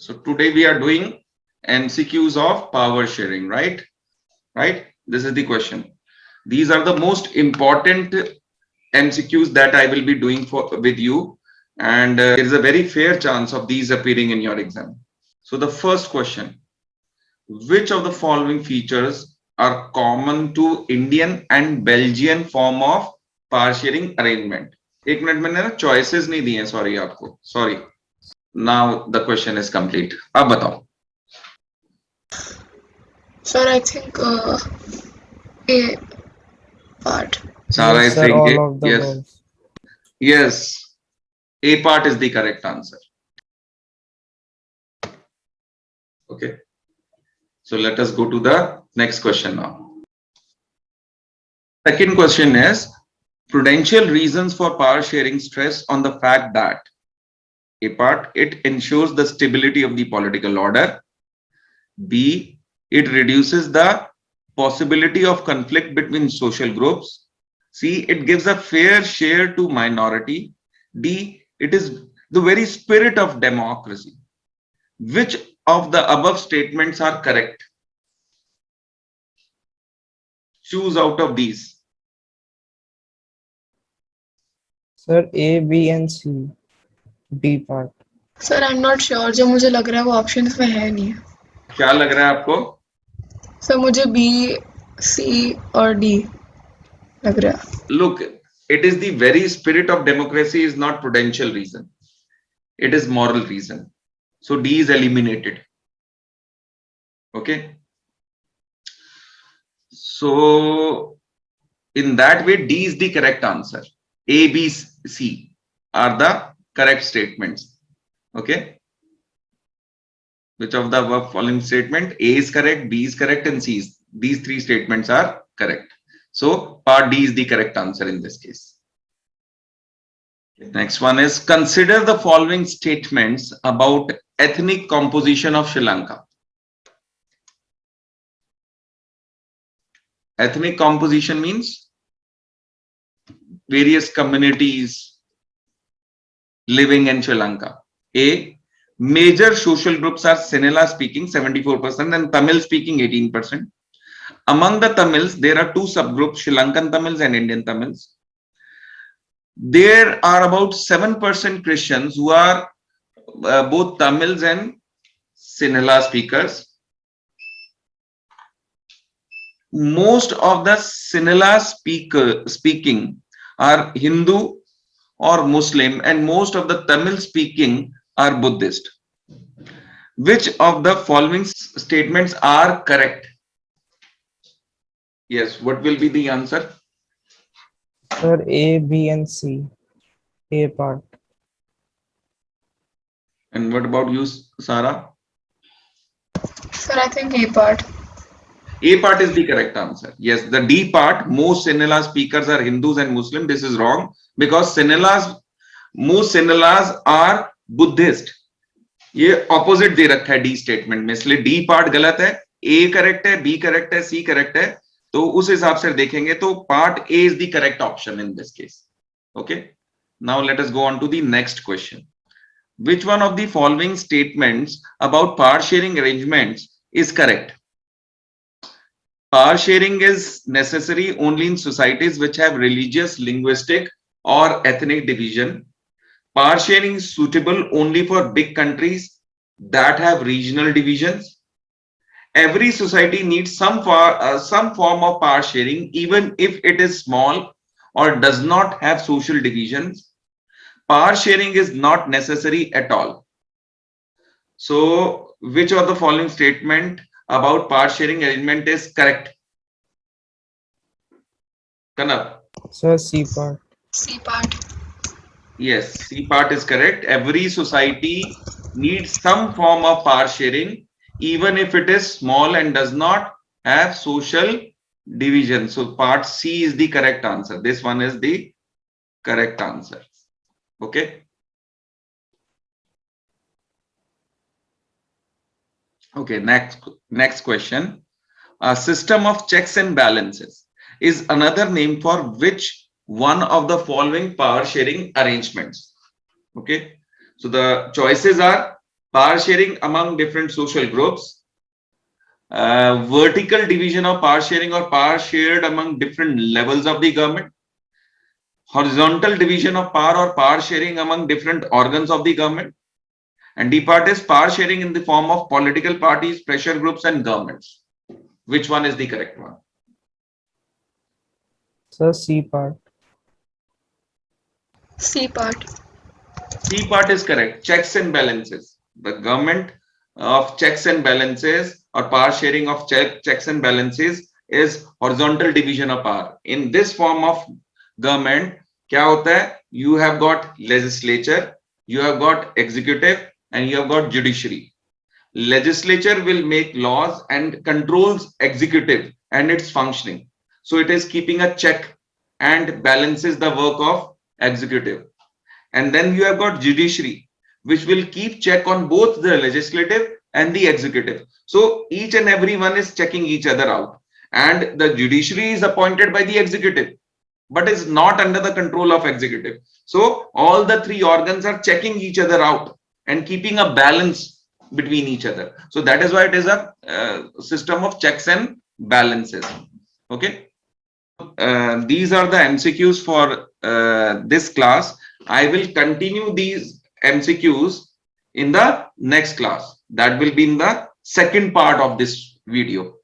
So today we are doing MCQs of power sharing, right? Right? This is the question. These are the most important MCQs that I will be doing with you, and there is a very fair chance of these appearing in your exam. So the first question: which of the following features are common to Indian and Belgian form of power sharing arrangement? एक minute मैंने ना choices नहीं दिए हैं, sorry आपको, sorry. Now the question is complete. अब बताओ. Sir, I think A part. Sarah Yes, is sir, saying all A. of the Yes. above. Yes. A part is the correct answer. Okay. So let us go to the next question now. Second question is prudential reasons for power sharing stress on the fact that A part, it ensures the stability of the political order. B, it reduces the possibility of conflict between social groups. C, it gives a fair share to minority. D, it is the very spirit of democracy. Which of the above statements are correct? Choose out of these. Sir, A, B and C. D part. Sir, I'm not sure. जो मुझे लग रहा है वो options में है नहीं. क्या लग रहा है आपको? सर मुझे B, C और D लग रहा है. Look, it is the very spirit of democracy is not prudential reason. It is moral reason. So D is eliminated. Okay. So in that way, D is the correct answer. A, B, C are the correct statements. Okay. Which of the above following statement? A is correct, B is correct, and C is. These three statements are correct. So part D is the correct answer in this case. Next one is consider the following statements about ethnic composition of Sri Lanka. Ethnic composition means various communities living in Sri Lanka. A, major social groups are Sinhala speaking 74% and Tamil speaking 18%. Among the Tamils, there are two subgroups, Sri Lankan Tamils and Indian Tamils. There are about 7% Christians who are both Tamils and Sinhala speakers. Most of the Sinhala speaking are Hindu or Muslim, and most of the Tamil speaking are Buddhist. Which of the following statements are correct? Yes, what will be the answer? Sir, A, B and C. A part. And what about you, Sarah? Sir, I think A part. A part is the correct answer. Yes, the D part, most Sinhala speakers are Hindus and Muslim. This is wrong because most Sinhalas are Buddhist. ये opposite दे रखा है D statement में, इसलिए D part गलत है, A correct है, B correct है, C correct है. तो उस हिसाब से देखेंगे तो part A is the correct option in this case. Okay. Now let us go on to the next question. Which one of the following statements about power sharing arrangements is correct? Power sharing is necessary only in societies which have religious, linguistic, or ethnic division. Power sharing is suitable only for big countries that have regional divisions. Every society needs some form of power sharing, even if it is small or does not have social divisions. Power sharing is not necessary at all. So, which of the following statement about power sharing arrangement is correct? Kanab. Sir, C part. C part. Yes, C part is correct. Every society needs some form of power sharing, even if it is small and does not have social division. So part C is the correct answer. This one is the correct answer. Okay. Okay, next question. A system of checks and balances is another name for which one of the following power sharing arrangements. Okay, so the choices are power sharing among different social groups, vertical division of power sharing or power shared among different levels of the government, horizontal division of power or power sharing among different organs of the government, and D part is power sharing in the form of political parties, pressure groups, and governments. Which one is the correct one? Sir, C part. C part. C part is correct. Checks and balances. The government of checks and balances or power sharing of checks and balances is horizontal division of power. In this form of government, क्या होता है? You have got legislature, you have got executive, and you have got judiciary. Legislature will make laws and controls executive and its functioning. So it is keeping a check and balances the work of executive. And then you have got judiciary, which will keep check on both the legislative and the executive. So each and every one is checking each other out. And the judiciary is appointed by the executive, but is not under the control of executive. So all the three organs are checking each other out and keeping a balance between each other. So that is why it is a system of checks and balances. Okay. These are the MCQs for this class. I will continue these MCQs in the next class. That will be in the second part of this video.